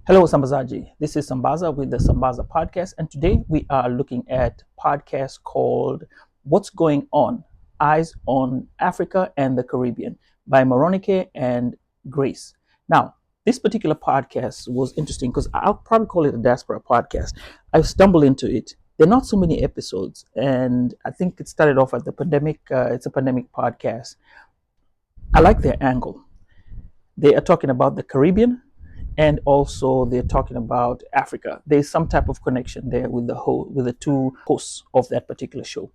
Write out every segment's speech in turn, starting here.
Hello, Sambazaji. This is Sambaza with the Sambaza podcast, and today we are looking at a podcast called "What's Going On: Eyes on Africa and the Caribbean" by Moronike and Grace. Now, this particular podcast was interesting because I'll probably call it a diaspora podcast. I stumbled into it. There are not so many episodes, and I think it started off at the pandemic. It's a pandemic podcast. I like their angle. They are talking about the Caribbean, and also they're talking about Africa. There's some type of connection there with with the two hosts of that particular show.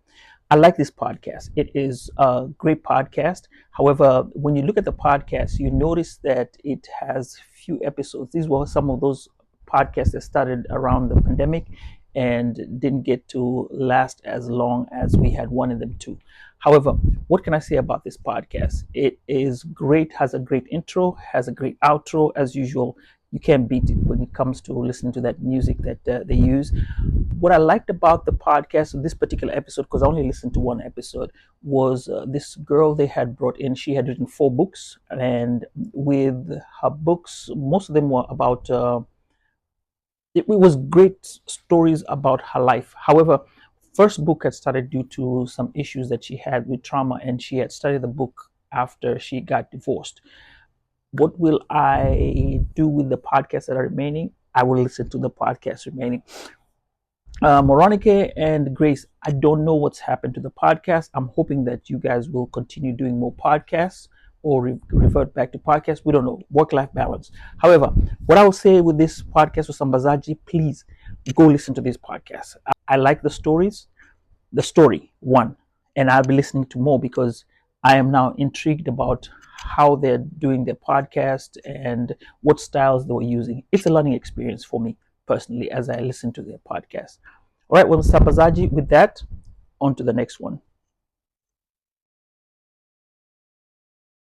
I like this podcast. It is a great podcast. However, when you look at the podcast, you notice that it has few episodes. These were some of those podcasts that started around the pandemic and didn't get to last as long as we had wanted them to. However, what can I say about this podcast? It is great, has a great intro, has a great outro as usual. You can't beat it when it comes to listening to that music that they use. What I liked about the podcast of this particular episode, because I only listened to one episode, was this girl they had brought in. She had written 4 books, and with her books, most of them were about. It was great stories about her life. However, first book had started due to some issues that she had with trauma, and she had started the book after she got divorced. What will I do with the podcasts that are remaining? I will listen to the podcast remaining. Moronike and Grace, I don't know what's happened to the podcast. I'm hoping that you guys will continue doing more podcasts or revert back to podcasts. We don't know. Work-life balance. However, what I will say with this podcast with Sambazaji, please go listen to this podcast. I like the stories, the story, one, and I'll be listening to more because I am now intrigued about how they're doing their podcast and what styles they were using. It's a learning experience for me personally as I listen to their podcast. All right, well, Sabazaji, with that, on to the next one.